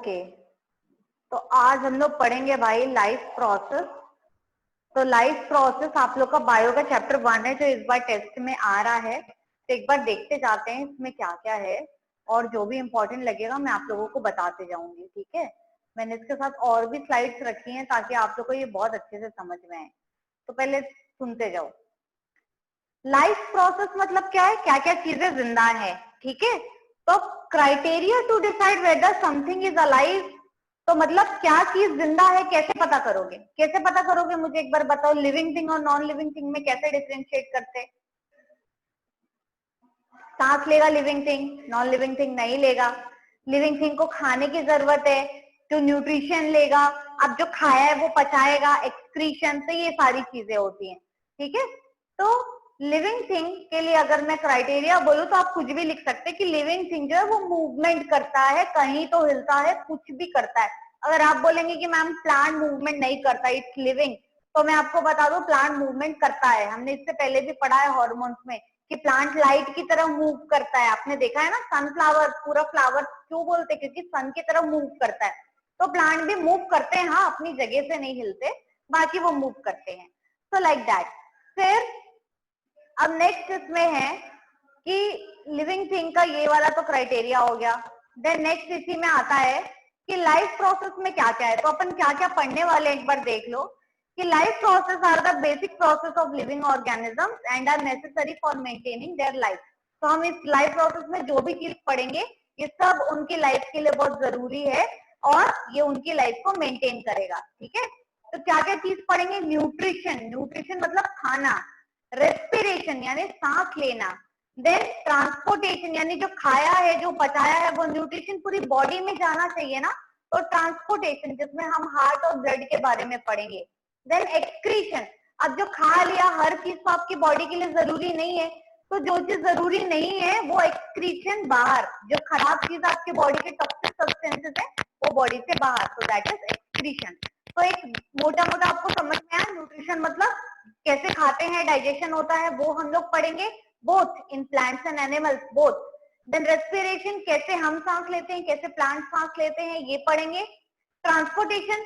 Okay, तो आज हम लोग पढ़ेंगे भाई लाइफ प्रोसेस। तो लाइफ प्रोसेस आप लोग का बायो का चैप्टर 1 है जो इस बार टेस्ट में आ रहा है। तो एक बार देखते जाते हैं इसमें क्या क्या है, और जो भी इंपॉर्टेंट लगेगा मैं आप लोगों को बताते जाऊंगी। ठीक है, मैंने इसके साथ और भी स्लाइड्स रखी हैं ताकि आप लोग को ये बहुत अच्छे से समझ में आए। तो पहले सुनते जाओ। लाइफ प्रोसेस मतलब क्या है, क्या क्या चीजें जिंदा है। ठीक है, तो criteria to decide whether something is alive, तो मतलब क्या चीज जिंदा है कैसे पता करोगे, कैसे पता करोगे मुझे एक बार बताओ। लिविंग थिंग और नॉन लिविंग थिंग में कैसे डिफरेंशिएट करते हैं? सांस लेगा living thing, non living thing नहीं लेगा। लिविंग थिंग को खाने की जरूरत है तो न्यूट्रिशन लेगा, अब जो खाया है वो पचाएगा, एक्सक्रीशन, तो ये सारी चीजें होती हैं। ठीक है, तो लिविंग थिंग के लिए अगर मैं क्राइटेरिया बोलूं तो आप कुछ भी लिख सकते हैं कि लिविंग थिंग जो है वो मूवमेंट करता है, कहीं तो हिलता है, कुछ भी करता है। अगर आप बोलेंगे कि मैम प्लांट मूवमेंट नहीं करता, इट्स लिविंग, तो मैं आपको बता दूं प्लांट मूवमेंट करता है। हमने इससे पहले भी पढ़ा है हॉर्मोन्स में कि प्लांट लाइट की तरह मूव करता है। आपने देखा है ना, सनफ्लावर पूरा फ्लावर क्यों बोलते हैं, क्योंकि सन की तरह मूव करता है। तो प्लांट भी मूव करते हैं, हाँ अपनी जगह से नहीं हिलते, बाकी वो मूव करते हैं। So like that. फिर अब नेक्स्ट इसमें है कि लिविंग थिंग का ये वाला तो क्राइटेरिया हो गया। देन नेक्स्ट इसी में आता है कि लाइफ प्रोसेस में क्या क्या है। तो अपन क्या क्या पढ़ने वाले एक बार देख लो कि life process are the basic process of living organisms and are necessary for maintaining their life. तो हम इस लाइफ प्रोसेस में जो भी चीज पढ़ेंगे ये सब उनकी लाइफ के लिए बहुत जरूरी है और ये उनकी लाइफ को मेंटेन करेगा। ठीक है, तो क्या क्या चीज पढ़ेंगे? न्यूट्रिशन, न्यूट्रिशन मतलब खाना। रेस्पिरेशन यानी सांस लेना। देन ट्रांसपोर्टेशन यानी जो खाया है जो पचाया है वो न्यूट्रिशन पूरी बॉडी में जाना चाहिए ना, तो ट्रांसपोर्टेशन जिसमें हम हार्ट और ब्लड के बारे में पढ़ेंगे। देन एक्सक्रीशन, अब जो खा लिया हर चीज तो आपकी बॉडी के लिए जरूरी नहीं है, तो जो चीज जरूरी नहीं है वो एक्सक्रीशन बाहर, जो खराब चीज आपके बॉडी के टॉक्सिक सब्सटेंसेस है वो बॉडी से बाहर, तो दैट इज एक्सक्रीशन। तो एक मोटा मोटा आपको समझ में आया न्यूट्रिशन मतलब कैसे खाते हैं, डाइजेशन होता है, वो हम लोग पढ़ेंगे both in plants and animals both. Then respiration, कैसे हम सांस लेते हैं, कैसे प्लांट सांस लेते हैं, ये पढ़ेंगे। ट्रांसपोर्टेशन,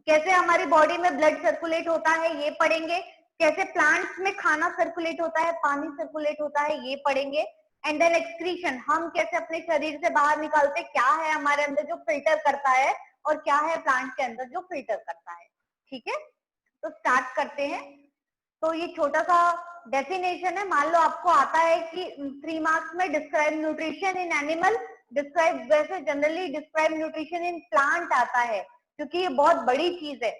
कैसे हमारी बॉडी में ब्लड सर्कुलेट होता है, ये पढ़ेंगे। कैसे प्लांट्स में खाना सर्कुलेट होता है, पानी सर्कुलेट होता है, ये पढ़ेंगे। एंड देन एक्सक्रीशन, हम कैसे अपने शरीर से बाहर निकालते, क्या है हमारे अंदर जो फिल्टर करता है और क्या है प्लांट के अंदर जो फिल्टर करता है। ठीक है, तो स्टार्ट करते हैं। तो ये छोटा सा डेफिनेशन है। मान लो आपको आता है कि 3 मार्क्स में describe nutrition in animal, describe, वैसे generally describe nutrition in plant आता है क्योंकि ये बहुत बड़ी चीज है।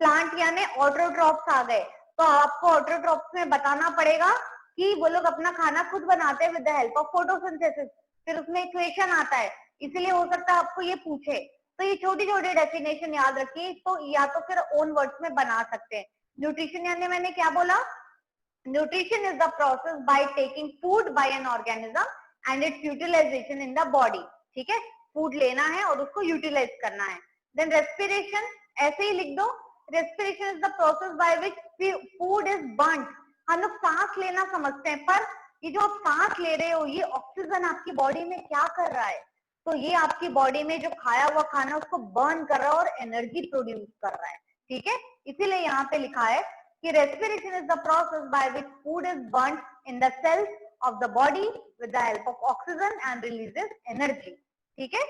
प्लांट यानी ऑटोट्रॉप्स आ गए, तो आपको ऑटोट्रॉप्स में बताना पड़ेगा कि वो लोग अपना खाना खुद बनाते हैं with the help of photosynthesis. फिर उसमें इक्वेशन आता है, इसीलिए हो सकता है आपको ये पूछे। तो ये छोटी छोटी डेफिनेशन याद रखिए, तो या तो फिर ओन वर्ड्स में बना सकते हैं। न्यूट्रिशन यानी मैंने क्या बोला, nutrition is the process by taking food by an organism and its utilization in the body. ठीक है, फूड लेना है और उसको यूटिलाइज करना है। देन रेस्पिरेशन, ऐसे ही लिख दो, respiration is the process by which food is burned. हम लोग सांस लेना समझते हैं, पर ये जो आप सांस ले रहे हो ये ऑक्सीजन आपकी बॉडी में क्या कर रहा है, तो ये आपकी बॉडी में जो खाया हुआ खाना उसको बर्न कर रहा है और एनर्जी प्रोड्यूस कर रहा है। ठीक है, इसीलिए यहाँ पे लिखा है कि respiration is the process by which food is burned in the cells of the body with the help of oxygen and releases energy. ठीक है,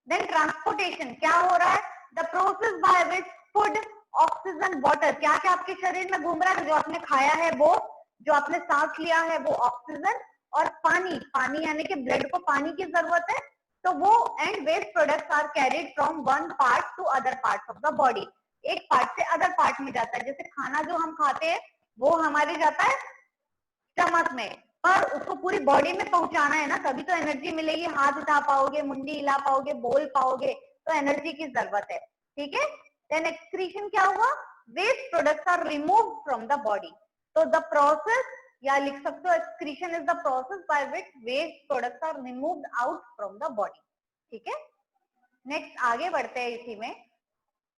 देन ट्रांसपोर्टेशन, क्या हो रहा है, the process by which food, oxygen, water, क्या क्या आपके शरीर में घूम रहा है, जो आपने खाया है वो, जो आपने सांस लिया है वो ऑक्सीजन, और पानी, पानी यानी कि ब्लड को पानी की जरूरत है, तो वो and waste products are carried from one part to other parts of the body. एक पार्ट से अदर पार्ट में जाता है, जैसे खाना जो हम खाते हैं वो हमारे जाता है स्टमक में, पर उसको पूरी बॉडी में पहुंचाना है ना, तभी तो एनर्जी मिलेगी, हाथ उठा पाओगे, मुंडी हिला पाओगे, बोल पाओगे, तो एनर्जी की जरूरत है। ठीक है, देन एक्सक्रीशन क्या हुआ, waste products are removed from the body. तो द प्रोसेस, या लिख सकते हो excretion is the process by which waste products are removed out from the body. ठीक है, नेक्स्ट आगे बढ़ते हैं, इसी में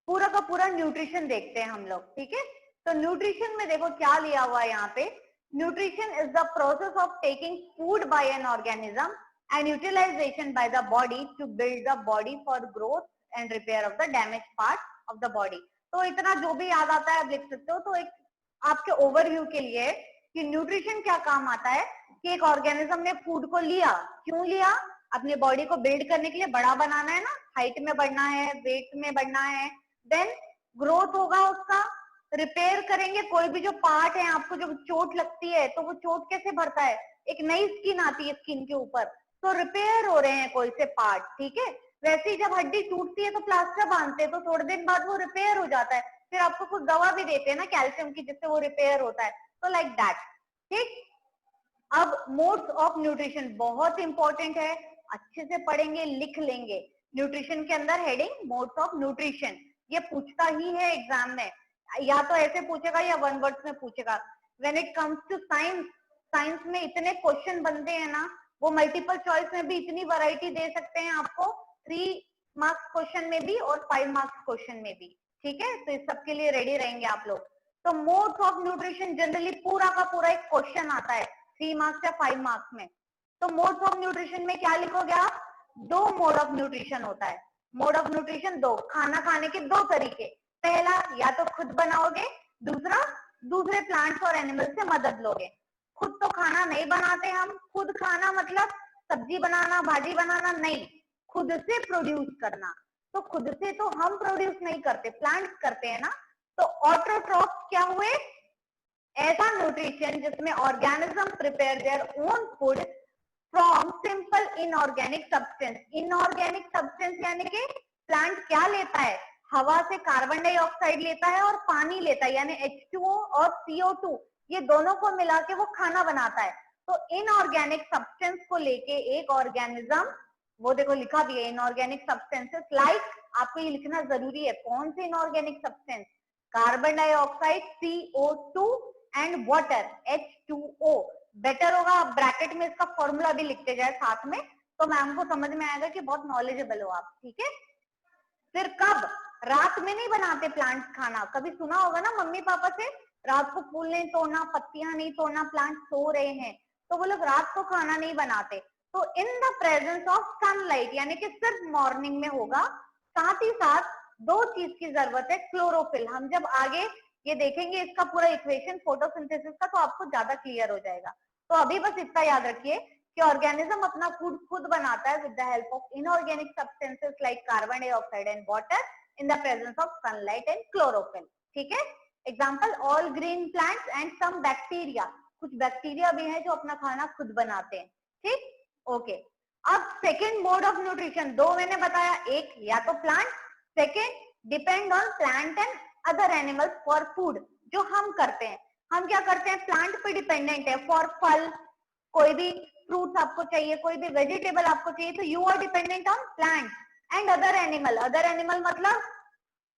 पूरा का पूरा न्यूट्रिशन देखते हैं हम लोग। ठीक है, तो न्यूट्रिशन में देखो क्या लिया हुआ है यहाँ पे, nutrition is the process of taking food by an organism and utilization by the body to build the body for growth and repair of the damage part of the body. तो इतना जो भी याद आता है आप लिख सकते हो। तो एक आपके ओवरव्यू के लिए कि न्यूट्रिशन क्या काम आता है कि एक ऑर्गेनिज्म ने फूड को लिया, क्यों लिया? अपनी बॉडी को बिल्ड करने के लिए, बड़ा बनाना है ना, हाइट में बढ़ना है, वेट में बढ़ना है, देन ग्रोथ होगा उसका, रिपेयर करेंगे कोई भी जो पार्ट है। आपको जब चोट लगती है तो वो चोट कैसे भरता है? एक नई स्किन आती है स्किन के ऊपर, तो रिपेयर हो रहे हैं कोई से पार्ट, ठीक है। वैसे ही जब हड्डी टूटती है तो प्लास्टर बांधते हैं, तो थोड़े दिन बाद वो रिपेयर हो जाता है, फिर आपको कुछ दवा भी देते हैं ना कैल्शियम की, जिससे वो रिपेयर होता है। तो लाइक दैट, ठीक। अब मोड्स ऑफ न्यूट्रिशन बहुत इंपॉर्टेंट है, अच्छे से पढ़ेंगे, लिख लेंगे। न्यूट्रिशन के अंदर हेडिंग मोड्स ऑफ न्यूट्रिशन, ये पूछता ही है एग्जाम में, या तो ऐसे पूछेगा या वन वर्ड्स में पूछेगा। When it comes to science, science में इतने क्वेश्चन बनते हैं ना, वो मल्टीपल चॉइस में भी इतनी वैरायटी दे सकते हैं आपको, 3 मार्क्स क्वेश्चन में भी और 5 मार्क्स क्वेश्चन में भी, ठीक है। तो इस सब के लिए रेडी रहेंगे आप लोग। तो मोड्स ऑफ न्यूट्रिशन जनरली पूरा का पूरा एक क्वेश्चन आता है 3 मार्क्स या 5 मार्क्स में। तो मोड्स ऑफ न्यूट्रिशन में क्या लिखोगे आप? 2 मोड ऑफ न्यूट्रिशन होता है। मोड ऑफ न्यूट्रिशन 2, खाना खाने के 2 तरीके। पहला, या तो खुद बनाओगे, दूसरा दूसरे प्लांट्स और एनिमल से मदद लोगे। खुद तो खाना नहीं बनाते हम, खुद खाना मतलब सब्जी बनाना, भाजी बनाना नहीं, खुद से प्रोड्यूस करना। तो खुद से तो हम प्रोड्यूस नहीं करते, प्लांट्स करते हैं ना। तो ऑटोट्रॉफ क्या हुए? ऐसा न्यूट्रिशन जिसमें organism prepare their own food from simple inorganic substance. Inorganic substance यानी कि प्लांट क्या लेता है? हवा से कार्बन डाइऑक्साइड लेता है और पानी लेता है, यानी H2O और CO2, ये दोनों को मिला के वो खाना बनाता है। तो इनऑर्गेनिक सब्सटेंस को लेके एक ऑर्गेनिज्म, वो देखो लिखा भी है इनऑर्गेनिक सब्सटेंसेस लाइक, आपको ये लिखना जरूरी है कौन से inorganic substance, carbon dioxide CO2 and water H2O। Better होगा आप ब्रैकेट में इसका फॉर्मूला भी लिखते जाए साथ में, तो मैम को समझ में आएगा कि बहुत नॉलेजेबल हो आप, ठीक है। फिर कब? रात में नहीं बनाते प्लांट्स खाना, कभी सुना होगा ना मम्मी पापा से, रात को फूल नहीं तोड़ना, पत्तियां नहीं तोड़ना, प्लांट सो रहे हैं, तो वो लोग रात को खाना नहीं बनाते। तो इन द प्रेजेंस ऑफ सनलाइट, यानी कि सिर्फ मॉर्निंग में होगा। साथ ही साथ 2 चीज की जरूरत है, क्लोरोफिल। हम जब आगे ये देखेंगे इसका पूरा इक्वेशन फोटोसिंथेसिस का, तो आपको ज्यादा क्लियर हो जाएगा। तो अभी बस इतना याद रखिए कि ऑर्गेनिज्म अपना फूड खुद बनाता है with the help of inorganic substances like carbon dioxide and water in the presence of sunlight and chlorophyll, ठीक है। Example, all green plants and some bacteria, कुछ बैक्टीरिया भी हैं जो अपना खाना खुद बनाते हैं, ठीक, ओके। अब सेकेंड मोड ऑफ न्यूट्रिशन, 2 मैंने बताया, एक या तो plant, second depend on plant and other animals for food, जो हम करते हैं। हम क्या करते हैं? प्लांट पे डिपेंडेंट है फॉर फल, कोई भी फ्रूट्स आपको चाहिए, कोई भी वेजिटेबल आपको चाहिए, तो you are dependent on plant and other animal. Other animal मतलब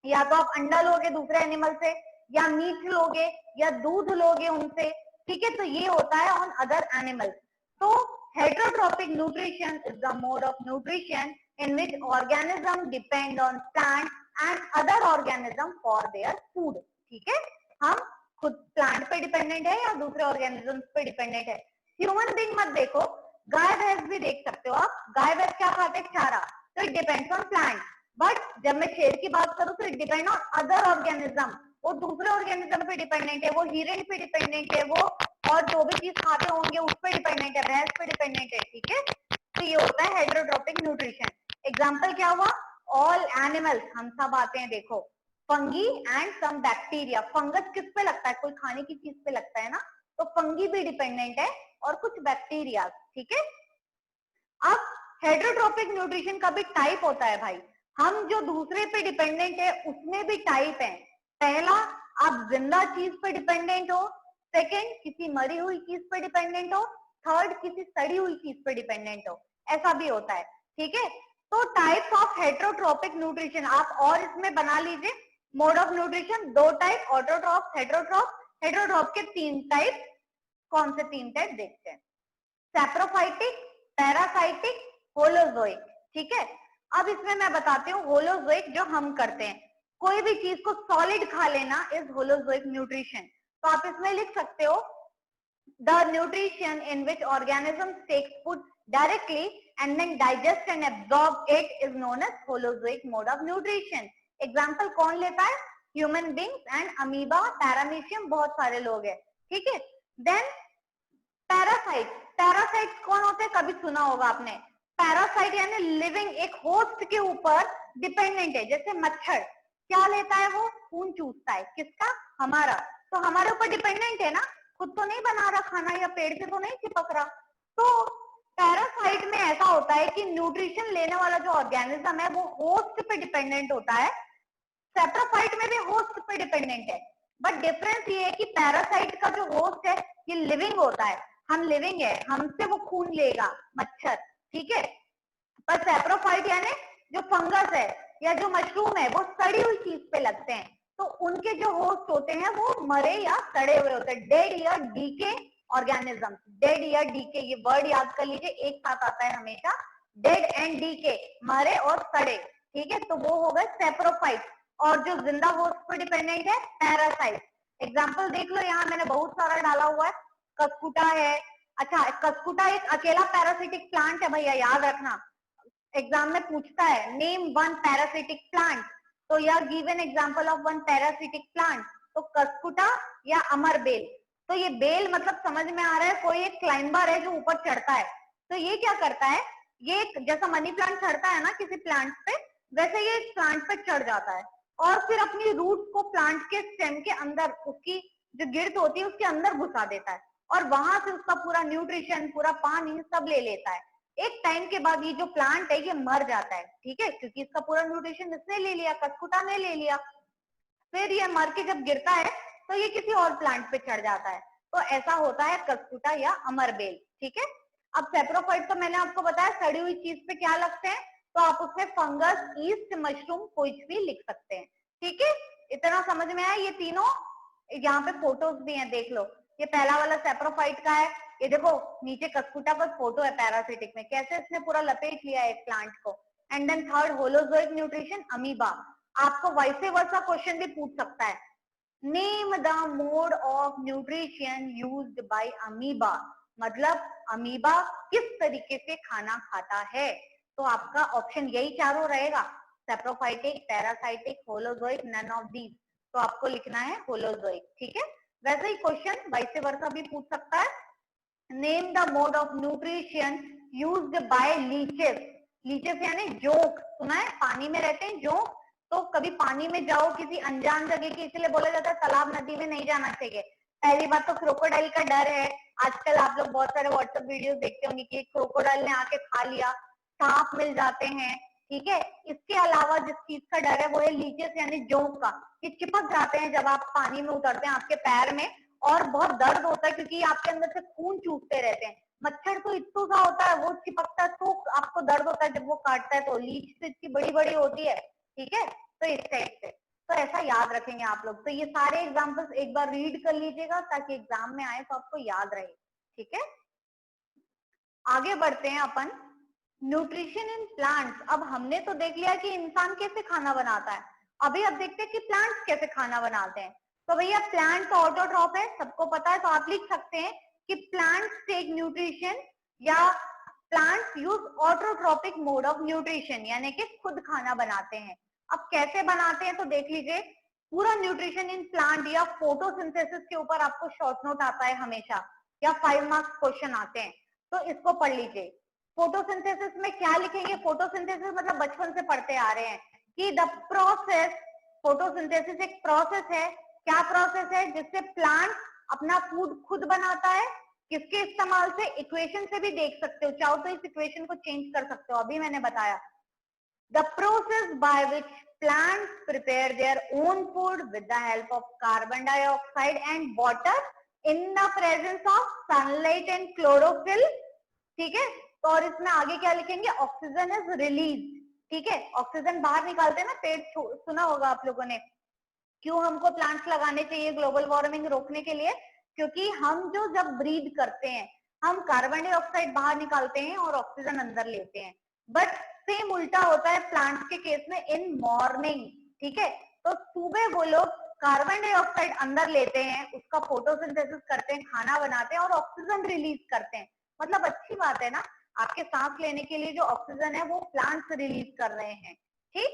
या तो आप अंडा लोगे दूसरे एनिमल से, या मीट लोगे, या दूध लोगे उनसे, ठीक है। तो ये होता है ऑन अदर एनिमल। तो heterotrophic nutrition is the mode of nutrition in which organism depend on plant and other organism for their food, ठीक है। हम खुद प्लांट पे डिपेंडेंट है या दूसरे ऑर्गेनिज्म पे डिपेंडेंट है। ह्यूमन बीइंग मत देखो, गाय भैंस भी देख सकते हो आप, गाय भैंस क्या खाते हैं? चारा, तो it depends on plant. But जब मैं शेर की बात करूं तो it depend on other organism, वो दूसरे ऑर्गेनिज्म पे डिपेंडेंट है, वो हिरन पे डिपेंडेंट है, वो और जो भी चीज खाते होंगे उस पे डिपेंडेंट है, भैंस पे डिपेंडेंट है, ठीक है। तो ये होता है हेटरोट्रॉपिक न्यूट्रिशन। एग्जाम्पल क्या हुआ? ऑल एनिमल्स, हम सब आते हैं देखो, fungi and some bacteria. Fungus किस पे लगता है? कोई खाने की चीज पे लगता है ना, तो फंगी भी डिपेंडेंट है और कुछ बैक्टीरिया, ठीक है। अब हेटरोट्रॉपिक न्यूट्रिशन का भी टाइप होता है भाई, हम जो दूसरे पे डिपेंडेंट है उसमें भी टाइप है। पहला, आप जिंदा चीज पे डिपेंडेंट हो, सेकेंड किसी मरी हुई चीज पे डिपेंडेंट हो, थर्ड किसी सड़ी हुई चीज पे डिपेंडेंट हो, ऐसा भी होता है, ठीक है। तो टाइप्स ऑफ हेटरोट्रॉपिक न्यूट्रिशन आप और इसमें बना लीजिए। Mode of nutrition 2 type, autotroph, heterotroph. Heterotroph के 3 टाइप, कौन से 3 टाइप देखते हैं? सैप्रोफाइटिक, पैरासाइटिक, होलोजोइक, ठीक है। अब इसमें मैं बताती हूँ होलोजोइक जो हम करते हैं, कोई भी चीज को सॉलिड खा लेना इज होलोजोइक न्यूट्रिशन। तो आप इसमें लिख सकते हो the nutrition in which organisms take food directly and then digest and absorb it is known as holozoic mode of nutrition. Example कौन लेता है? Human beings and amoeba, paramecium, बहुत सारे लोग हैं, ठीक है। देन पैरासाइट, पैरासाइट कौन होते हैं? कभी सुना होगा आपने। पैरासाइट यानी लिविंग, एक होस्ट के ऊपर डिपेंडेंट है। जैसे मच्छर क्या लेता है? वो खून चूसता है, किसका? हमारा। तो हमारे ऊपर डिपेंडेंट है ना, खुद तो नहीं बना रहा खाना या पेड़ से तो नहीं चिपक रहा। तो पैरासाइट में ऐसा होता है कि न्यूट्रिशन लेने वाला जो ऑर्गेनिज्म है वो होस्ट पे डिपेंडेंट होता है। सेप्रोफाइट में भी होस्ट पे डिपेंडेंट है, बट डिफरेंस ये है कि पैरासाइट का जो होस्ट है ये लिविंग होता है, हम लिविंग है, हमसे वो खून लेगा मच्छर, ठीक है। पर सेप्रोफाइट यानी जो फंगस है या जो मशरूम है वो सड़ी हुई चीज पे लगते हैं, तो उनके जो होस्ट होते हैं वो मरे या सड़े हुए होते हैं, डेड या डीके ऑर्गेनिज्म। डेड या डीके, ये वर्ड याद कर लीजिए, एक साथ आता है हमेशा, डेड एंड डीके, मरे और सड़े, ठीक है। तो वो हो गए सेप्रोफाइट। और जो जिंदा होस्ट पर डिपेंडेंट है पैरासाइट। एग्जाम्पल देख लो, यहाँ मैंने बहुत सारा डाला हुआ है। कस्कुटा है, अच्छा कस्कुटा एक अकेला पैरासिटिक प्लांट है भैया, याद रखना, एग्जाम में पूछता है नेम वन पैरासिटिक प्लांट, तो यह give an example of one parasitic plant, तो कस्कुटा या अमर बेल। तो ये बेल मतलब समझ में आ रहा है, कोई एक क्लाइंबर है जो ऊपर चढ़ता है। तो ये क्या करता है, ये जैसा मनी प्लांट चढ़ता है ना किसी प्लांट पे, वैसे ये प्लांट पे चढ़ जाता है और फिर अपनी रूट को प्लांट के स्टेम के अंदर, उसकी जो गिर्द होती है उसके अंदर घुसा देता है और वहां से उसका पूरा न्यूट्रिशन, पूरा पानी सब ले लेता है। एक टाइम के बाद ये जो प्लांट है ये मर जाता है, ठीक है, क्योंकि इसका पूरा न्यूट्रिशन इसने ले लिया, कस्कुटा ने ले लिया। फिर ये मर के जब गिरता है तो ये किसी और प्लांट पे चढ़ जाता है। तो ऐसा होता है कस्कुटा या अमरबेल, ठीक है। अब सेप्रोफाइट तो मैंने आपको बताया सड़ी हुई चीज पे क्या लगते हैं, तो आप उसमें फंगस, ईस्ट, मशरूम कुछ भी लिख सकते हैं, ठीक है। इतना समझ में आया? ये तीनों यहाँ पे फोटोज भी हैं, देख लो। ये पहला वाला सेप्रोफाइट का है, ये देखो नीचे कस्कुटा पर फोटो है पैरासिटिक में, कैसे इसने पूरा लपेट लिया है एक प्लांट को। And then third holozoic nutrition amoeba. आपको वैसे वर्सा क्वेश्चन भी पूछ सकता है, name the mode of nutrition used by amoeba, मतलब अमीबा किस तरीके से खाना खाता है। तो आपका ऑप्शन यही चारों रहेगा, saprophytic, parasitic, holozoic, none of these. तो आपको लिखना है होलोजोइक, ठीक है। वैसे ही क्वेश्चन वैसे वर्सा भी पूछ सकता है, name the mode of nutrition used bye leches. Leches यानी जोंक, सुना है, पानी में रहते हैं जोंक। तो कभी पानी में जाओ किसी अनजान जगह की, इसलिए बोला जाता है तालाब नदी में नहीं जाना चाहिए। पहली बात तो क्रोकोडाइल का डर है, आजकल आप लोग बहुत सारे व्हाट्सएप वीडियो देखते होंगे कि क्रोकोडाइल ने आके खा लिया, सांप मिल जाते हैं, ठीक है। इसके अलावा जिस चीज का डर है वो है लीचेस यानी जोंक का, ये चिपक जाते हैं जब आप पानी में उतरते हैं आपके पैर में, और बहुत दर्द होता है क्योंकि आपके अंदर से खून चूसते रहते हैं। मच्छर तो इतना सा होता है, वो चिपकता है तो आपको दर्द होता है जब वो काटता है, तो लीच तो इतनी बड़ी बड़ी होती है, ठीक है। तो इस टाइप से, तो ऐसा याद रखेंगे आप लोग। तो ये सारे एग्जाम्पल्स एक बार रीड कर लीजिएगा ताकि एग्जाम में आए तो आपको याद रहे, ठीक है। आगे बढ़ते हैं अपन, न्यूट्रिशन इन प्लांट्स। अब हमने तो देख लिया कि इंसान कैसे खाना बनाता है, अभी अब देखते हैं कि प्लांट्स कैसे खाना बनाते हैं। तो भैया प्लांट तो ऑटोट्रॉप है, सबको पता है, तो आप लिख सकते हैं कि प्लांट्स टेक न्यूट्रिशन या plants use autotrophic mode of nutrition, यानी कि खुद खाना बनाते हैं। अब कैसे बनाते हैं तो देख लीजिए, पूरा न्यूट्रिशन इन प्लांट या फोटोसिंथेसिस के ऊपर आपको शॉर्ट नोट आता है हमेशा, या 5 मार्क्स क्वेश्चन आते हैं, तो इसको पढ़ लीजिए। फोटोसिंथेसिस में क्या लिखेंगे, फोटोसिंथेसिस मतलब बचपन से पढ़ते आ रहे हैं कि द प्रोसेस, फोटोसिंथेसिस एक प्रोसेस है। क्या प्रोसेस है? जिससे प्लांट अपना फूड खुद बनाता है। किसके इस्तेमाल से? इक्वेशन से भी देख सकते हो, चाहो तो इस इक्वेशन को चेंज कर सकते हो, अभी मैंने बताया। The process by which plants prepare their own food with the help of carbon dioxide and water in the presence of sunlight and chlorophyll, ठीक है। तो और इसमें आगे क्या लिखेंगे, ऑक्सीजन इज रिलीज, ठीक है। ऑक्सीजन बाहर निकालते हैं ना पेड़, सुना होगा आप लोगों ने। क्यों हमको प्लांट्स लगाने चाहिए ग्लोबल वार्मिंग रोकने के लिए? क्योंकि हम जो जब ब्रीथ करते हैं हम कार्बन डाइऑक्साइड बाहर निकालते हैं और ऑक्सीजन अंदर लेते हैं, बट सेम उल्टा होता है प्लांट्स के केस में इन मॉर्निंग, ठीक है। तो सुबह वो लोग कार्बन डाइऑक्साइड अंदर लेते हैं, उसका फोटोसिंथेसिस करते हैं, खाना बनाते हैं और ऑक्सीजन रिलीज करते हैं। मतलब अच्छी बात है ना, आपके सांस लेने के लिए जो ऑक्सीजन है वो प्लांट्स रिलीज कर रहे हैं, ठीक।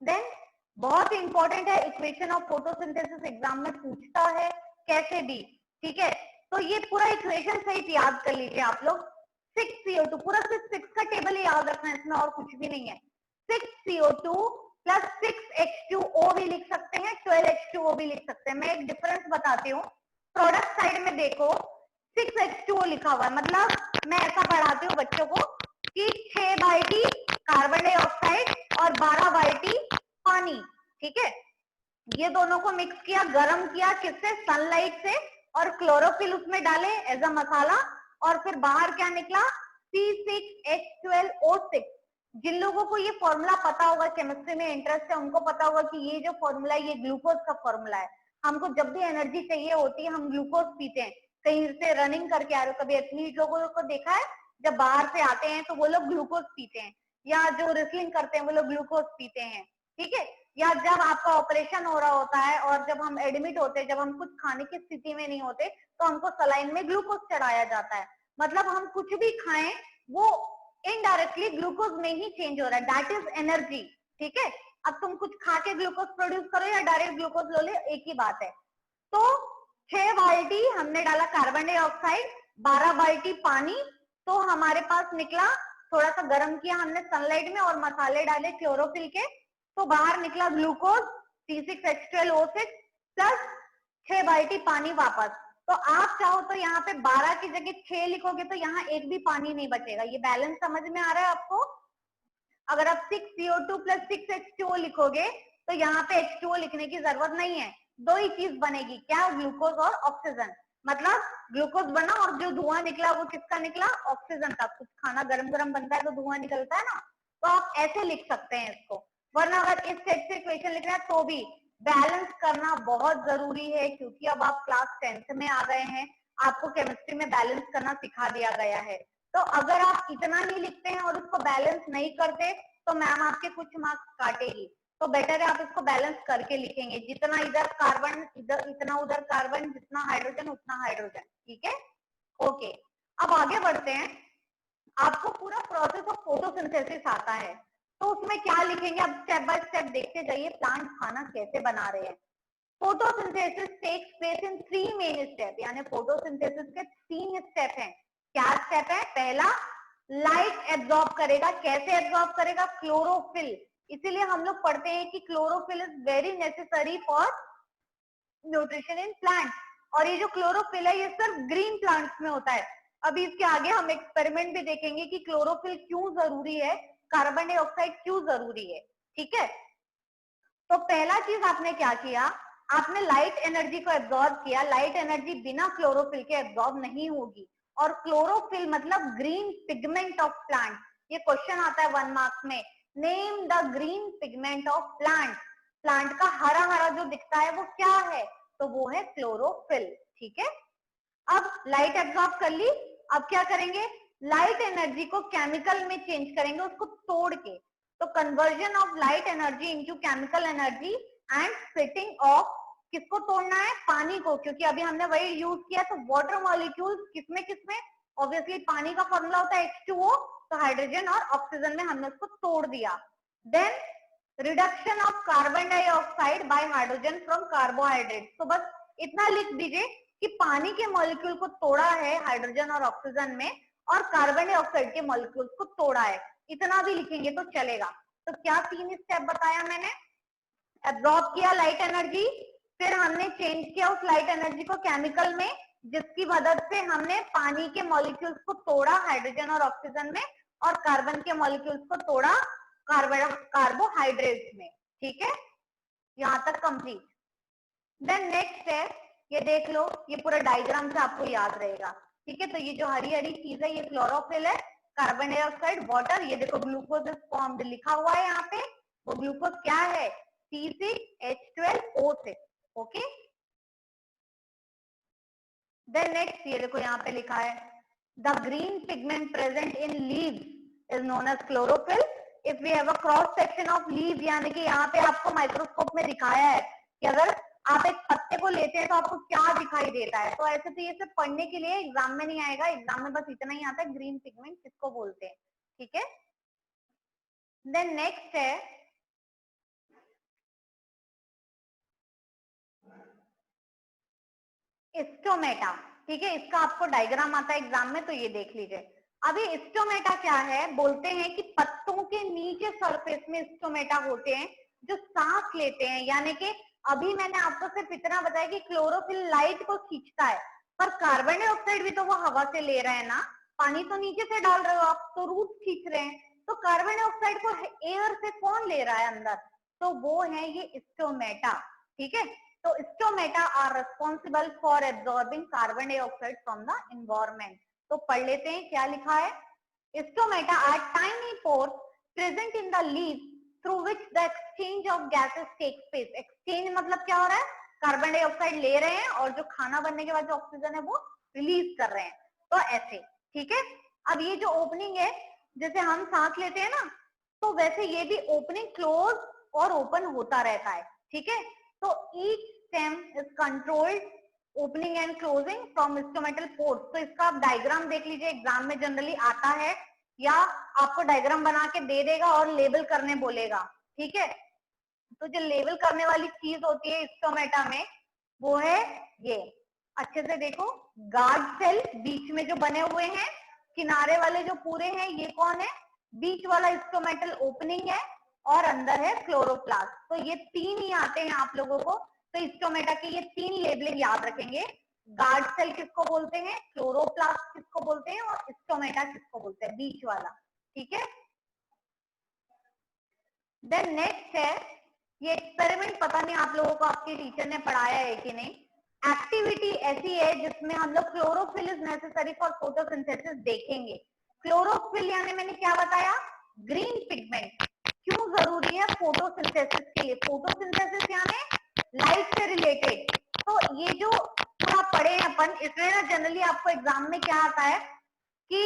देन बहुत ही इंपॉर्टेंट है, इक्वेशन ऑफ फोटोसिंथेसिस एग्जाम में पूछता है कैसे भी, ठीक है। तो ये पूरा इक्वेशन सहित याद कर लीजिए आप लोग। 6CO2 पूरा सिर्फ 6 का टेबल ही याद रखना है, इसमें और कुछ भी नहीं है। 6CO2 प्लस 6H2O भी लिख सकते हैं, 12H2O भी लिख सकते हैं। मैं एक डिफरेंस बताती हूँ। प्रोडक्ट साइड में देखो 6H2O लिखा हुआ है, मतलब मैं ऐसा पढ़ाती हूँ बच्चों को कि 6/T कार्बन डाइऑक्साइड और 12/T पानी, ठीक है। ये दोनों को मिक्स किया, गर्म किया, किससे? सनलाइट से, और क्लोरोफिल उसमें डाले एज अ मसाला, और फिर बाहर क्या निकला? C6H12O6। जिन लोगों को ये फॉर्मूला पता होगा, केमिस्ट्री में इंटरेस्ट है, उनको पता होगा कि ये जो फॉर्मूला है ये ग्लूकोज का फॉर्मूला है। हमको जब भी एनर्जी चाहिए होती है हम ग्लूकोज पीते हैं। कहीं से रनिंग करके आ रहे हो, कभी एथलीट लोगों को देखा है जब बाहर से आते हैं तो वो लोग ग्लूकोज पीते हैं, या जो रेसलिंग करते हैं वो लोग ग्लूकोज पीते हैं, ठीक है। या जब आपका ऑपरेशन हो रहा होता है और जब हम एडमिट होते हैं, जब हम कुछ खाने की स्थिति में नहीं होते तो हमको सलाइन में ग्लूकोज चढ़ाया जाता है। मतलब हम कुछ भी खाएं वो इनडायरेक्टली ग्लूकोज में ही चेंज हो रहा है, दैट इज एनर्जी, ठीक है। अब तुम कुछ खा के ग्लूकोज प्रोड्यूस करो या डायरेक्ट ग्लूकोज लो ले, एक ही बात है। तो 6/T हमने डाला कार्बन डाइऑक्साइड, 12/T पानी, तो हमारे पास निकला, थोड़ा सा गर्म किया हमने सनलाइट में और मसाले डाले क्लोरोफिल के, तो बाहर निकला ग्लूकोज C6H12O6 प्लस 6/T पानी वापस। तो आप चाहो तो यहाँ पे 12 की जगह 6 लिखोगे तो यहाँ एक भी पानी नहीं बचेगा। ये बैलेंस समझ में आ रहा है आपको? अगर आप 6CO2 प्लस 6H2O लिखोगे तो यहाँ पे H2O लिखने की जरूरत नहीं है, दो ही चीज बनेगी, क्या? ग्लूकोज और ऑक्सीजन। मतलब ग्लूकोज बना और जो धुआं निकला वो किसका निकला? ऑक्सीजन का। कुछ खाना गरम गरम बनता है तो धुआं निकलता है ना, तो आप ऐसे लिख सकते हैं इसको। वरना अगर इस सेट से इक्वेशन लिख रहे हैं तो भी बैलेंस करना बहुत जरूरी है, क्योंकि अब आप क्लास 10th में आ गए हैं, आपको केमिस्ट्री में बैलेंस करना सिखा दिया गया है। तो अगर आप इतना ही लिखते हैं और उसको बैलेंस नहीं करते तो मैम आपके कुछ मार्क्स काटेगी। तो बेटर है आप इसको बैलेंस करके लिखेंगे, जितना इधर कार्बन इधर, इतना उधर कार्बन, जितना हाइड्रोजन उतना हाइड्रोजन, ठीक है। ओके, अब आगे बढ़ते हैं। आपको पूरा प्रोसेस ऑफ फोटोसिंथेसिस आता है तो उसमें क्या लिखेंगे? अब स्टेप बाय स्टेप देखते जाइए प्लांट खाना कैसे बना रहे हैं। Photosynthesis takes place in 3 main step, यानी फोटोसिंथेसिस के 3 स्टेप हैं। क्या स्टेप है? पहला, लाइट एब्जॉर्ब करेगा। कैसे एब्जॉर्ब करेगा? क्लोरोफिल। इसीलिए हम लोग पढ़ते हैं कि chlorophyll is very necessary for nutrition in plant. और ये जो क्लोरोफिल है ये सिर्फ ग्रीन प्लांट्स में होता है। अभी इसके आगे हम एक्सपेरिमेंट भी देखेंगे कि क्लोरोफिल क्यों जरूरी है, कार्बन डाइऑक्साइड क्यों जरूरी है, ठीक है। तो पहला चीज आपने क्या किया? आपने लाइट एनर्जी को एब्जॉर्ब किया। लाइट एनर्जी बिना क्लोरोफिल के एब्जॉर्ब नहीं होगी, और क्लोरोफिल मतलब ग्रीन पिगमेंट ऑफ प्लांट। ये क्वेश्चन आता है 1 मार्क्स में, name the green pigment of plant. Plant का हरा हरा जो दिखता है वो क्या है? तो वो है क्लोरोफिल, ठीक है। अब लाइट एब्जॉर्ब कर ली, अब क्या करेंगे? लाइट एनर्जी को केमिकल में चेंज करेंगे, उसको तोड़ के। तो conversion of light energy into chemical energy and splitting of, किसको तोड़ना है? पानी को, क्योंकि अभी हमने वही यूज किया। तो वाटर मॉलिक्यूल्स किसमें किसमें? ऑब्वियसली पानी का फॉर्मूला होता है H2O, तो हाइड्रोजन और ऑक्सीजन में हमने उसको तोड़ दिया। Then reduction of carbon dioxide by hydrogen from carbohydrate. तो बस इतना लिख दीजिए कि पानी के मॉलिक्यूल को तोड़ा है हाइड्रोजन और ऑक्सीजन में, और कार्बन डाइऑक्साइड के मॉलिक्यूल को तोड़ा है, इतना भी लिखेंगे तो चलेगा। तो क्या 3 स्टेप बताया मैंने? एब्जॉर्ब किया लाइट एनर्जी, फिर हमने चेंज किया उस लाइट एनर्जी को केमिकल में, जिसकी मदद से हमने पानी के मॉलिक्यूल्स को तोड़ा हाइड्रोजन और ऑक्सीजन में, और कार्बन के मॉलिक्यूल्स को तोड़ा कार्बोहाइड्रेट्स में, ठीक है। यहां तक कंप्लीट। देन नेक्स्ट है, ये देख लो, ये पूरा डायग्राम से आपको याद रहेगा, ठीक है। तो ये जो हरी हरी चीज है ये क्लोरोफिल है, कार्बन डाइऑक्साइड, वाटर, ये देखो ग्लूकोज इज फॉर्म्ड लिखा हुआ है यहाँ पे। वो ग्लूकोज क्या है? C6H12O6, okay. देन नेक्स्ट ये देखो यहाँ पे लिखा है, the green pigment present in leaves is known as chlorophyll. If we have a cross section of leaf, यानी कि यहाँ पे आपको माइक्रोस्कोप में दिखाया है कि अगर आप एक पत्ते को लेते हैं तो आपको क्या दिखाई देता है? तो ऐसे तो ये सिर्फ पढ़ने के लिए एग्जाम में नहीं आएगा, एग्जाम में बस इतना ही आता है, ग्रीन पिगमेंट किसको बोलते हैं, ठीक है। देन नेक्स्ट है स्टोमेटा, ठीक है। इसका आपको डायग्राम आता है एग्जाम में, तो ये देख लीजिए। अभी स्टोमेटा क्या है, बोलते हैं कि पत्तों के नीचे सरफेस में स्टोमेटा होते हैं जो सांस लेते हैं, यानी कि अभी मैंने आपको सिर्फ इतना बताया कि क्लोरोफिल लाइट को खींचता है, पर कार्बन डाइऑक्साइड भी तो वो हवा से ले रहे हैं ना, पानी तो नीचे से डाल रहे हो आप, तो रूट खींच रहे हैं, तो कार्बन डाइऑक्साइड को एयर से कौन ले रहा है अंदर, तो वो है ये स्टोमेटा, ठीक है। तो stomata are responsible for absorbing carbon dioxide from the environment. तो पढ़ लेते हैं क्या लिखा है। Stomata are tiny pores present in the leaves through which the exchange of gases takes place. Exchange मतलब क्या हो रहा है, कार्बन डाइऑक्साइड ले रहे हैं और जो खाना बनने के बाद जो ऑक्सीजन है वो रिलीज कर रहे हैं, तो ऐसे, ठीक है। अब ये जो ओपनिंग है, जैसे हम सांस लेते हैं ना, तो वैसे ये भी ओपनिंग क्लोज और ओपन होता रहता है, ठीक है। तो each stem is controlled opening and closing from stomatal pores. तो इसका आप डायग्राम देख लीजिए, एग्जाम में जनरली आता है, या आपको डायग्राम बना के दे देगा और लेबल करने बोलेगा, ठीक है। तो जो लेबल करने वाली चीज होती है स्टोमेटा में, वो है ये, अच्छे से देखो, गार्ड सेल बीच में जो बने हुए हैं, किनारे वाले जो पूरे हैं ये कौन है, बीच वाला स्टोमेटल ओपनिंग है, और अंदर है क्लोरोप्लास्ट। तो ये तीन ही आते हैं आप लोगों को, तो स्टोमेटा की ये तीन लेबलिंग याद रखेंगे। गार्ड सेल किसको बोलते हैं, क्लोरोप्लास्ट किसको बोलते हैं, और स्टोमेटा किसको बोलते हैं, बीच वाला, ठीक है। देन नेक्स्ट है, ये एक्सपेरिमेंट पता नहीं आप लोगों को आपके टीचर ने पढ़ाया है कि नहीं। एक्टिविटी ऐसी है जिसमें हम लोग chlorophyll is necessary for photosynthesis देखेंगे। क्लोरोफिल यानी मैंने क्या बताया, ग्रीन पिगमेंट क्यों जरूरी है फोटोसिंथेसिस के लिए, फोटोसिंथेसिस यानी लाइट से रिलेटेड। तो ये जो पूरा पढ़े हैं अपन, इसमें ना जनरली आपको एग्जाम में क्या आता है कि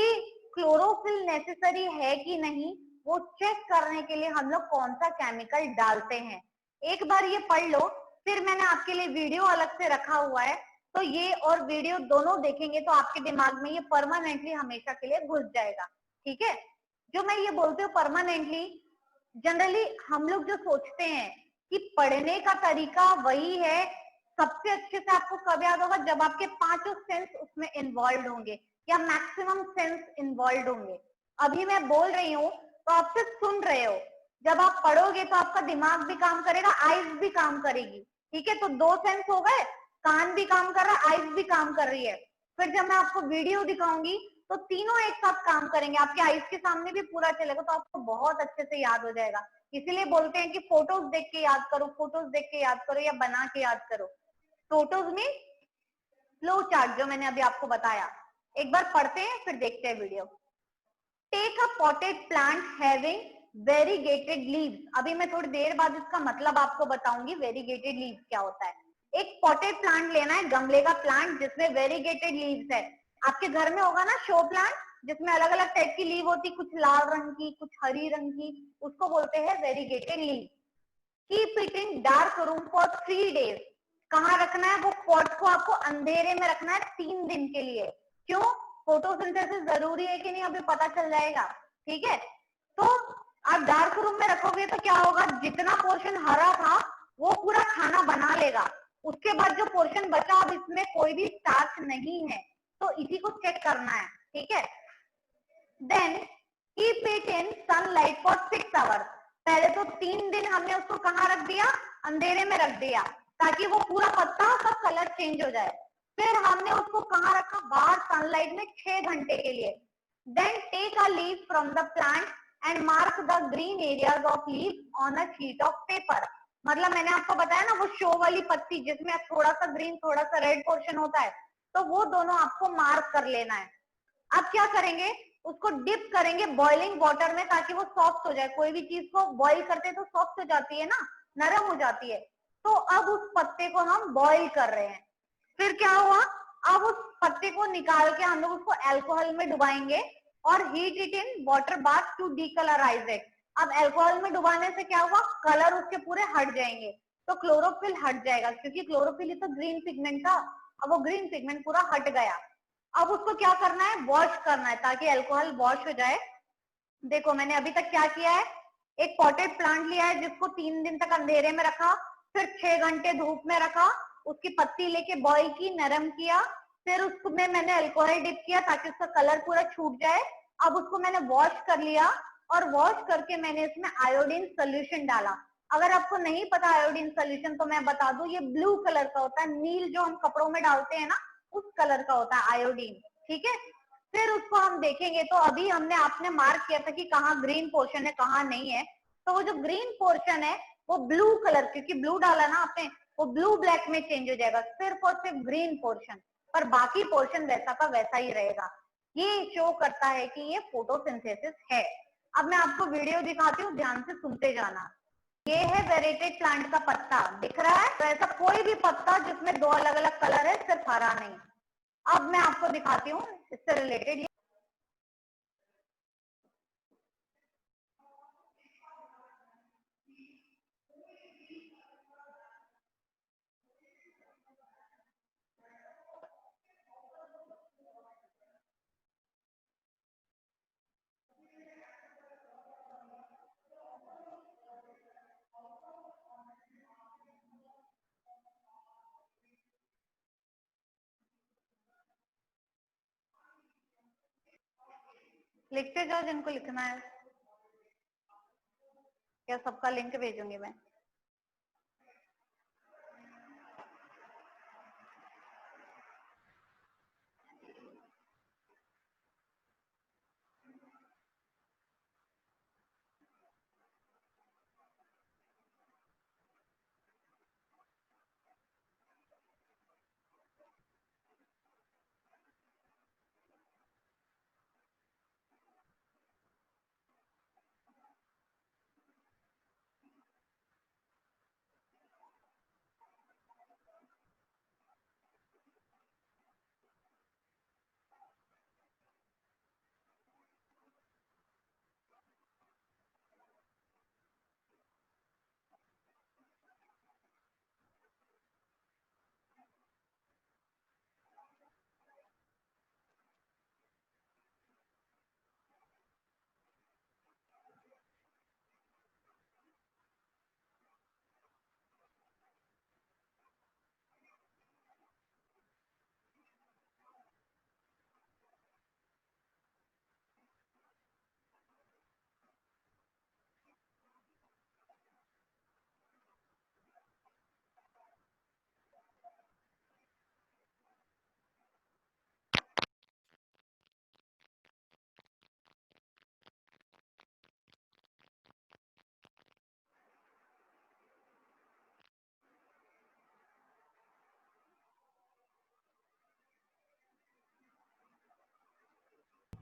क्लोरोफिल नेसेसरी है कि नहीं, वो चेक करने के लिए हम लोग कौन सा केमिकल डालते हैं। एक बार ये पढ़ लो, फिर मैंने आपके लिए वीडियो अलग से रखा हुआ है, तो ये और वीडियो दोनों देखेंगे तो आपके दिमाग में ये परमानेंटली हमेशा के लिए घुस जाएगा, ठीक है। जो मैं ये बोलती हूँ परमानेंटली, जनरली हम लोग जो सोचते हैं कि पढ़ने का तरीका वही है, सबसे अच्छे से आपको कब याद होगा, जब आपके पांचों सेंस उसमें इन्वॉल्व होंगे, या मैक्सिमम सेंस इन्वॉल्व होंगे। अभी मैं बोल रही हूँ तो आप सिर्फ सुन रहे हो, जब आप पढ़ोगे तो आपका दिमाग भी काम करेगा, आइज भी काम करेगी, ठीक है। तो दो सेंस हो गए, कान भी काम कर रहा है, आइज भी काम कर रही है। फिर जब मैं आपको वीडियो दिखाऊंगी तो तीनों एक साथ काम करेंगे, आपके आइज के सामने भी पूरा चलेगा, तो आपको बहुत अच्छे से याद हो जाएगा। इसीलिए बोलते हैं कि फोटोज देख के याद करो, फोटोज देख के याद करो, या बना के याद करो। फोटोज में फ्लो चार्ट जो मैंने अभी आपको बताया, एक बार पढ़ते हैं फिर देखते हैं video. Take a potted plant having variegated leaves. अभी मैं थोड़ी देर बाद इसका मतलब आपको बताऊंगी वेरीगेटेड लीव्स क्या होता है। एक पॉटेड प्लांट लेना है, गमले का प्लांट जिसमें वेरीगेटेड लीव्स है। आपके घर में होगा ना शो प्लांट, जिसमें अलग अलग टाइप की लीव होती, कुछ लाल रंग की, कुछ हरी रंग की, उसको बोलते हैं variegated leave. Keep it in dark room for 3 days। कहाँ रखना है, वो पॉट को आपको अंधेरे में रखना है 3 दिन के लिए। क्यों, फोटोसिंथेसिस जरूरी है कि नहीं अभी पता चल जाएगा, ठीक है। तो आप डार्क रूम में रखोगे तो क्या होगा, जितना पोर्शन हरा था वो पूरा खाना बना लेगा, उसके बाद जो पोर्शन बचा, अब इसमें कोई भी स्टार्च नहीं है, तो इसी को चेक करना है, ठीक है। Then keep it in sunlight for 6 hours। पहले तो 3 दिन हमने उसको कहाँ रख दिया, अंधेरे में रख दिया, ताकि वो पूरा पत्ता का कलर चेंज हो जाए। फिर हमने उसको कहाँ रखा, बाहर सनलाइट में 6 घंटे के लिए। Then take a leaf from the plant and mark the green areas of leaf on a sheet of paper. मतलब मैंने आपको बताया ना वो शो वाली पत्ती जिसमें थोड़ा सा ग्रीन थोड़ा सा रेड पोर्शन होता है, तो वो दोनों आपको मार्क कर लेना है। अब क्या करेंगे, उसको डिप करेंगे बॉइलिंग वाटर में, ताकि वो सॉफ्ट हो जाए। कोई भी चीज को बॉईल करते हैं तो सॉफ्ट हो जाती है ना, नरम हो जाती है। तो अब उस पत्ते को हम बॉईल कर रहे हैं। फिर क्या हुआ, अब उस पत्ते को निकाल के हम लोग उसको अल्कोहल में डुबाएंगे और heat it in water bath to decolourise it. अब अल्कोहल में डुबाने से क्या हुआ, कलर उसके पूरे हट जाएंगे। तो क्लोरोफिल हट जाएगा, क्योंकि क्लोरोफिल ही तो ग्रीन पिगमेंट था। अब वो ग्रीन पिगमेंट पूरा हट गया। अब उसको क्या करना है, वॉश करना है ताकि अल्कोहल वॉश हो जाए। देखो मैंने अभी तक क्या किया है, एक पॉटेड प्लांट लिया है जिसको 3 दिन तक अंधेरे में रखा, फिर 6 घंटे धूप में रखा, उसकी पत्ती लेके बॉईल की, नरम किया, फिर उसमें मैंने अल्कोहल डिप किया ताकि उसका कलर पूरा छूट जाए। अब उसको मैंने वॉश कर लिया और वॉश करके मैंने इसमें आयोडीन सोल्यूशन डाला। अगर आपको नहीं पता आयोडीन सोल्यूशन तो मैं बता दूं, ये ब्लू कलर का होता है, नील जो हम कपड़ों में डालते हैं ना उस कलर का होता है आयोडीन। ठीक है, फिर उसको हम देखेंगे। तो अभी हमने आपने मार्क किया था कि कहाँ ग्रीन पोर्शन है कहाँ नहीं है। तो वो जो ग्रीन पोर्शन है वो ब्लू कलर, क्योंकि ब्लू डाला ना आपने, वो ब्लू ब्लैक में चेंज हो जाएगा, सिर्फ और सिर्फ ग्रीन पोर्शन, पर बाकी पोर्शन वैसा का वैसा ही रहेगा। ये शो करता है कि ये फोटोसिंथेसिस है। अब मैं आपको वीडियो दिखाती हूँ, ध्यान से सुनते जाना। ये है वेरेटेड प्लांट का पत्ता, दिख रहा है? तो ऐसा कोई भी पत्ता जिसमें 2 अलग अलग कलर है, सिर्फ हरा नहीं। अब मैं आपको दिखाती हूँ इससे रिलेटेड। लिखते जाओ जिनको लिखना है, या सबका लिंक भेजूंगी मैं।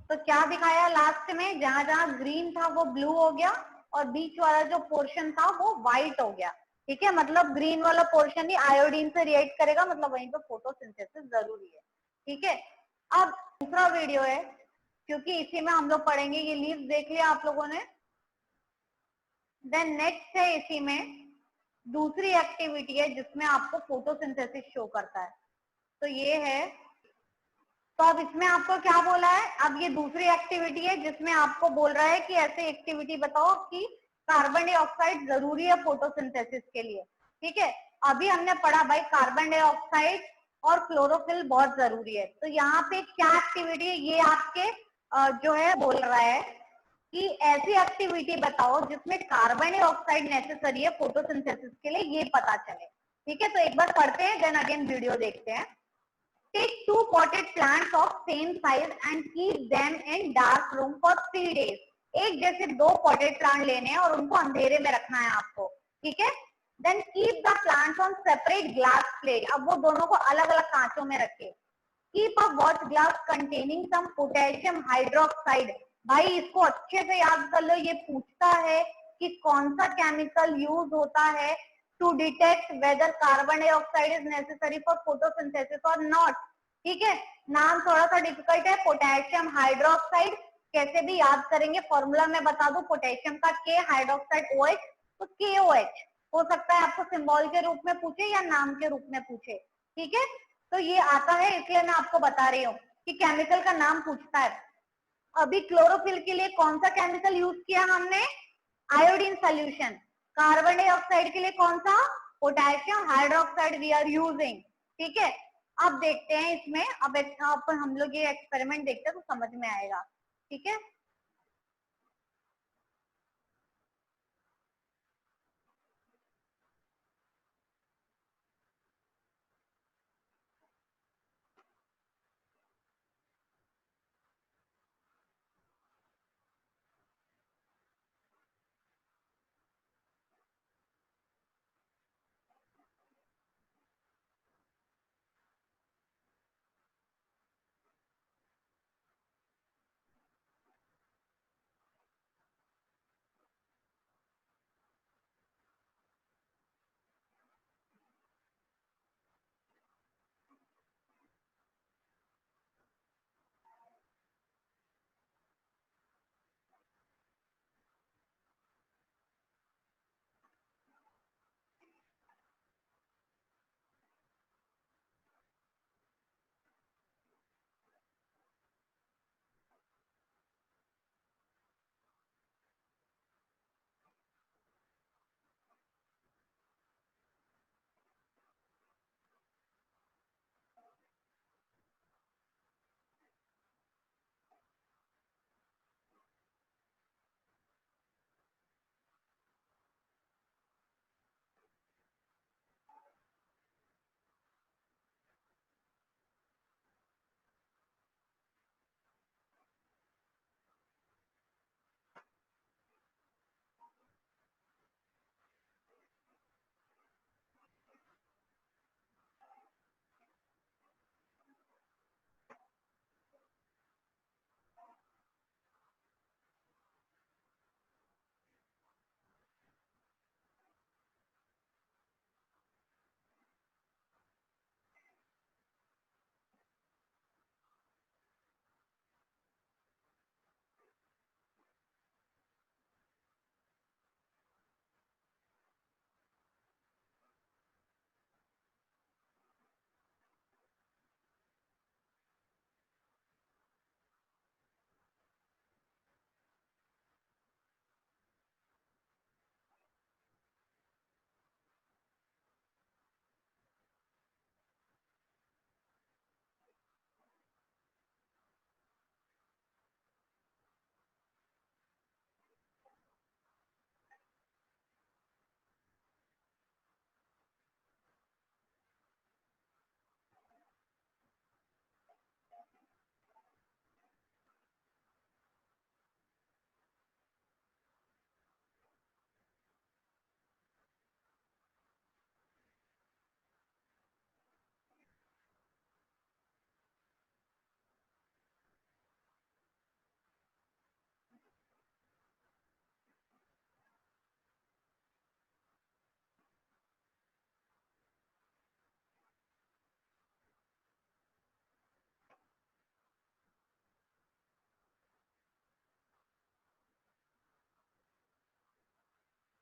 तो क्या दिखाया लास्ट में, जहां जहां ग्रीन था वो ब्लू हो गया और बीच वाला जो पोर्शन था वो व्हाइट हो गया। ठीक है, मतलब ग्रीन वाला पोर्शन ही आयोडीन से रिएक्ट करेगा, मतलब वहीं पे फोटोसिंथेसिस जरूरी है। ठीक है, अब दूसरा वीडियो है, क्योंकि इसी में हम लोग पढ़ेंगे। ये लीव्स देख लिया आप लोगों ने। देन नेक्स्ट है इसी में दूसरी एक्टिविटी है जिसमें आपको फोटोसिंथेसिस शो करता है। तो ये है, तो अब इसमें आपको क्या बोला है, अब ये दूसरी एक्टिविटी है जिसमें आपको बोल रहा है कि ऐसी एक्टिविटी बताओ कि कार्बन डाइऑक्साइड जरूरी है फोटोसिंथेसिस के लिए। ठीक है, अभी हमने पढ़ा भाई कार्बन डाइऑक्साइड और क्लोरोफिल बहुत जरूरी है। तो यहाँ पे क्या एक्टिविटी है, ये आपके जो है बोल रहा है कि ऐसी एक्टिविटी बताओ जिसमें कार्बन डाइऑक्साइड नेसेसरी है फोटोसिंथेसिस के लिए, ये पता चले। ठीक है, तो एक बार पढ़ते हैं, देन अगेन वीडियो देखते हैं। Take 2 potted plants of same size and keep them in dark room for 3 days. एक जैसे 2 potted plant लेने हैं और उनको अंधेरे में रखना है आपको। ठीक है, then keep the plants on separate glass plate. अब वो दोनों को अलग अलग कांचों में रखे। Keep a watch glass containing some potassium hydroxide. भाई इसको अच्छे से याद कर लो, ये पूछता है कि कौन सा केमिकल यूज होता है to detect whether carbon dioxide is necessary for photosynthesis or not. ठीक है, नाम थोड़ा सा डिफिकल्ट है, पोटेशियम हाइड्रोक्साइड। कैसे भी याद करेंगे, फॉर्मूला में बता दूं, पोटेशियम का के, हाइड्रोक्साइड OH, तो KOH। हो सकता है आपको सिंबल के रूप में पूछे या नाम के रूप में पूछे, ठीक है। तो ये आता है, इसलिए मैं आपको बता रही हूँ कि केमिकल का नाम पूछता है। अभी क्लोरोफिल के लिए कौन सा केमिकल यूज किया हमने, आयोडीन सोल्यूशन। कार्बन डाइऑक्साइड के लिए कौन सा, potassium hydroxide we are using, ठीक है। अब देखते हैं इसमें, अब हम लोग ये एक्सपेरिमेंट देखते हैं तो समझ में आएगा, ठीक है।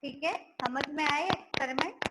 ठीक है, समझ में आए एक्सपेरिमेंट।